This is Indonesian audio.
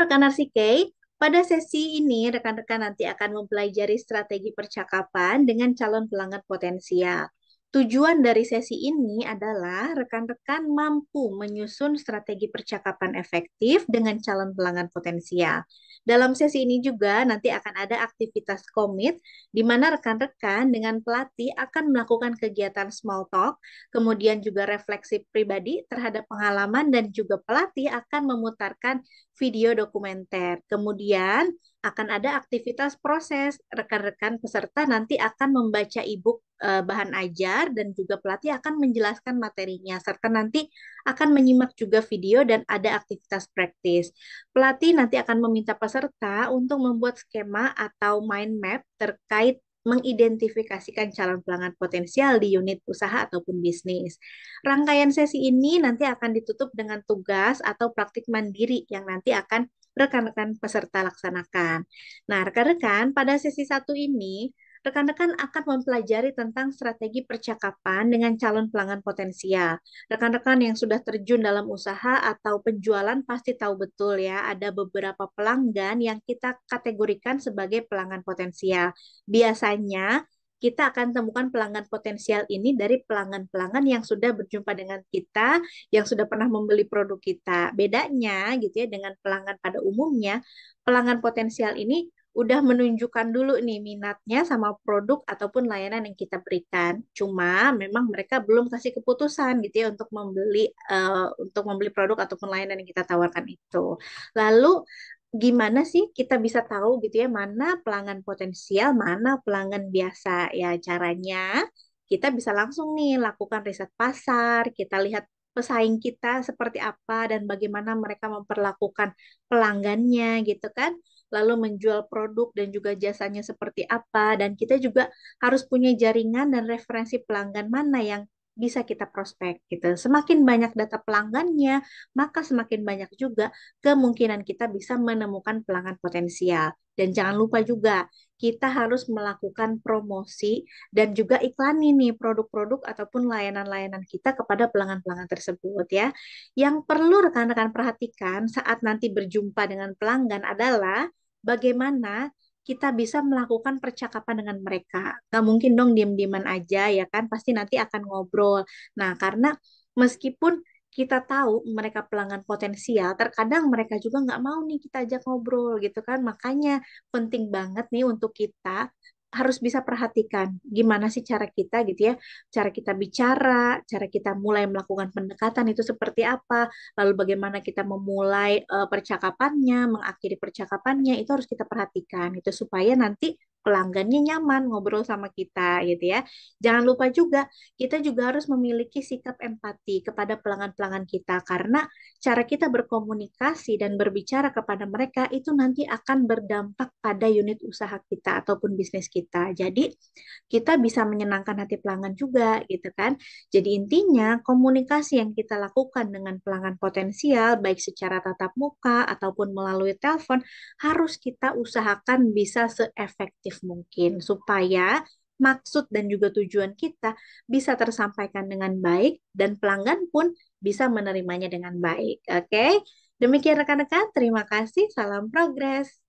rekan Arsike, pada sesi ini rekan-rekan nanti akan mempelajari strategi percakapan dengan calon pelanggan potensial. Tujuan dari sesi ini adalah rekan-rekan mampu menyusun strategi percakapan efektif dengan calon pelanggan potensial. Dalam sesi ini juga nanti akan ada aktivitas komit di mana rekan-rekan dengan pelatih akan melakukan kegiatan small talk, kemudian juga refleksi pribadi terhadap pengalaman dan juga pelatih akan memutarkan video dokumenter. Kemudian akan ada aktivitas proses. Rekan-rekan peserta nanti akan membaca e-book bahan ajar dan juga pelatih akan menjelaskan materinya serta nanti akan menyimak juga video dan ada aktivitas praktis. Pelatih nanti akan meminta peserta untuk membuat skema atau mind map terkait mengidentifikasikan calon pelanggan potensial di unit usaha ataupun bisnis. Rangkaian sesi ini nanti akan ditutup dengan tugas atau praktik mandiri yang nanti akan rekan-rekan peserta laksanakan. Nah, rekan-rekan, pada sesi satu ini, rekan-rekan akan mempelajari tentang strategi percakapan dengan calon pelanggan potensial. Rekan-rekan yang sudah terjun dalam usaha atau penjualan pasti tahu betul ya, ada beberapa pelanggan yang kita kategorikan sebagai pelanggan potensial. Biasanya kita akan temukan pelanggan potensial ini dari pelanggan-pelanggan yang sudah berjumpa dengan kita, yang sudah pernah membeli produk kita. Bedanya gitu ya dengan pelanggan pada umumnya, pelanggan potensial ini udah menunjukkan dulu nih minatnya sama produk ataupun layanan yang kita berikan. Cuma memang mereka belum kasih keputusan gitu ya untuk membeli produk ataupun layanan yang kita tawarkan itu. Lalu gimana sih kita bisa tahu gitu ya mana pelanggan potensial, mana pelanggan biasa? Ya caranya kita bisa langsung nih lakukan riset pasar, kita lihat pesaing kita seperti apa dan bagaimana mereka memperlakukan pelanggannya gitu kan. Lalu menjual produk dan juga jasanya seperti apa dan kita juga harus punya jaringan dan referensi pelanggan mana yang bisa kita prospek gitu. Semakin banyak data pelanggannya, maka semakin banyak juga kemungkinan kita bisa menemukan pelanggan potensial. Dan jangan lupa juga, kita harus melakukan promosi dan juga iklan ini produk-produk ataupun layanan-layanan kita kepada pelanggan-pelanggan tersebut ya. Yang perlu rekan-rekan perhatikan saat nanti berjumpa dengan pelanggan adalah bagaimana kita bisa melakukan percakapan dengan mereka. Nggak mungkin dong diam-diaman aja ya kan, pasti nanti akan ngobrol. Nah, karena meskipun kita tahu mereka pelanggan potensial, terkadang mereka juga nggak mau nih kita ajak ngobrol gitu kan. Makanya penting banget nih untuk kita harus bisa perhatikan gimana sih cara kita gitu ya, cara kita bicara, cara kita mulai melakukan pendekatan itu seperti apa, lalu bagaimana kita memulai percakapannya, mengakhiri percakapannya, itu harus kita perhatikan itu supaya nanti pelanggannya nyaman ngobrol sama kita gitu ya. Jangan lupa juga kita juga harus memiliki sikap empati kepada pelanggan-pelanggan kita karena cara kita berkomunikasi dan berbicara kepada mereka itu nanti akan berdampak pada unit usaha kita ataupun bisnis kita. Jadi kita bisa menyenangkan hati pelanggan juga gitu kan. Jadi intinya komunikasi yang kita lakukan dengan pelanggan potensial baik secara tatap muka ataupun melalui telepon harus kita usahakan bisa seefektif mungkin supaya maksud dan juga tujuan kita bisa tersampaikan dengan baik dan pelanggan pun bisa menerimanya dengan baik. Oke, demikian rekan-rekan. Terima kasih. Salam progres.